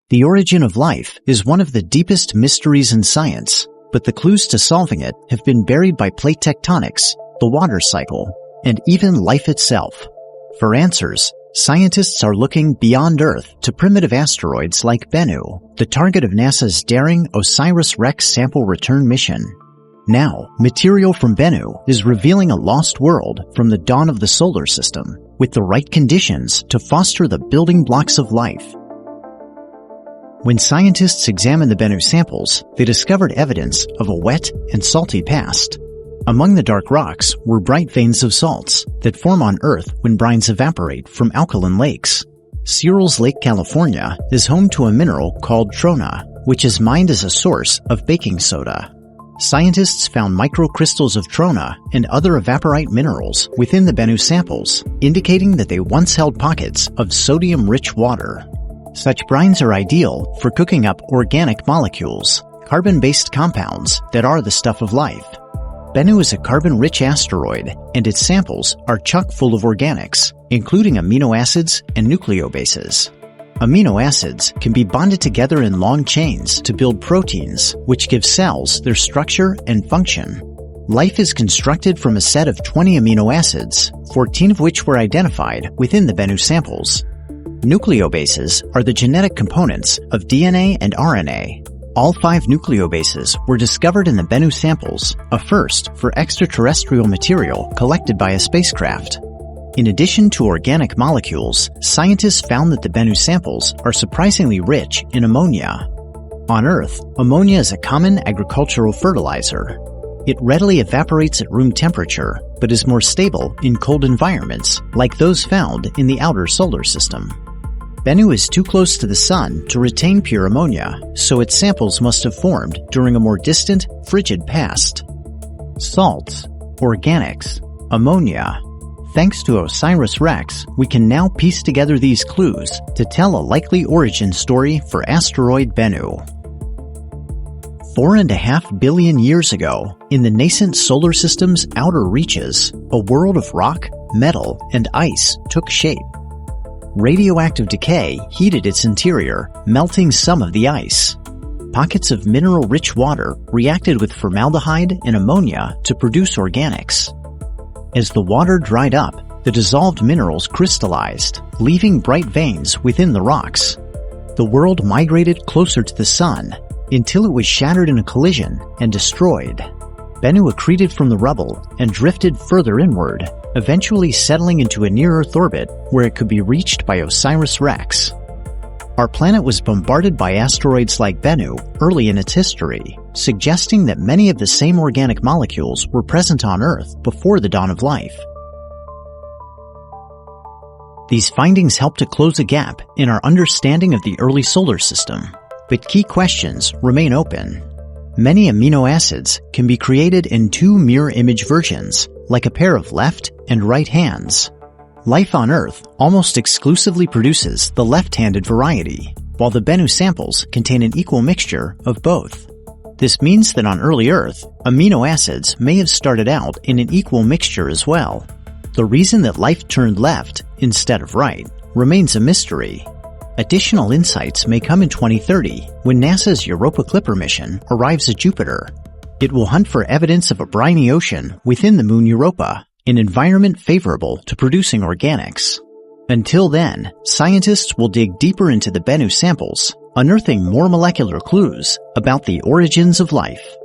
The origin of life is one of the deepest mysteries in science, but the clues to solving it have been buried by plate tectonics, the water cycle, and even life itself. For answers, scientists are looking beyond Earth to primitive asteroids like Bennu, the target of NASA's daring OSIRIS-REx sample return mission. Now, material from Bennu is revealing a lost world from the dawn of the solar system, with the right conditions to foster the building blocks of life. When scientists examined the Bennu samples, they discovered evidence of a wet and salty past. Among the dark rocks were bright veins of salts that form on Earth when brines evaporate from alkaline lakes. Searles Lake, California, is home to a mineral called Trona, which is mined as a source of baking soda. Scientists found microcrystals of Trona and other evaporite minerals within the Bennu samples, indicating that they once held pockets of sodium-rich water. Such brines are ideal for cooking up organic molecules, carbon-based compounds that are the stuff of life. Bennu is a carbon-rich asteroid, and its samples are chock full of organics, including amino acids and nucleobases. Amino acids can be bonded together in long chains to build proteins, which give cells their structure and function. Life is constructed from a set of 20 amino acids, 14 of which were identified within the Bennu samples. Nucleobases are the genetic components of DNA and RNA. All 5 nucleobases were discovered in the Bennu samples, a first for extraterrestrial material collected by a spacecraft. In addition to organic molecules, scientists found that the Bennu samples are surprisingly rich in ammonia. On Earth, ammonia is a common agricultural fertilizer. It readily evaporates at room temperature, but is more stable in cold environments, like those found in the outer solar system. Bennu is too close to the Sun to retain pure ammonia, so its samples must have formed during a more distant, frigid past. Salts, organics, ammonia. Thanks to OSIRIS-REx, we can now piece together these clues to tell a likely origin story for asteroid Bennu. 4.5 billion years ago, in the nascent solar system's outer reaches, a world of rock, metal, and ice took shape. Radioactive decay heated its interior, melting some of the ice. Pockets of mineral-rich water reacted with formaldehyde and ammonia to produce organics. As the water dried up, the dissolved minerals crystallized, leaving bright veins within the rocks. The world migrated closer to the Sun, until it was shattered in a collision and destroyed. Bennu accreted from the rubble and drifted further inward, eventually settling into a near-Earth orbit where it could be reached by OSIRIS-REx. Our planet was bombarded by asteroids like Bennu early in its history, suggesting that many of the same organic molecules were present on Earth before the dawn of life. These findings help to close a gap in our understanding of the early solar system, but key questions remain open. Many amino acids can be created in 2 mirror-image versions, like a pair of left and right hands. Life on Earth almost exclusively produces the left-handed variety, while the Bennu samples contain an equal mixture of both. This means that on early Earth, amino acids may have started out in an equal mixture as well. The reason that life turned left instead of right remains a mystery. Additional insights may come in 2030 when NASA's Europa Clipper mission arrives at Jupiter. It will hunt for evidence of a briny ocean within the moon Europa, an environment favorable to producing organics. Until then, scientists will dig deeper into the Bennu samples, unearthing more molecular clues about the origins of life.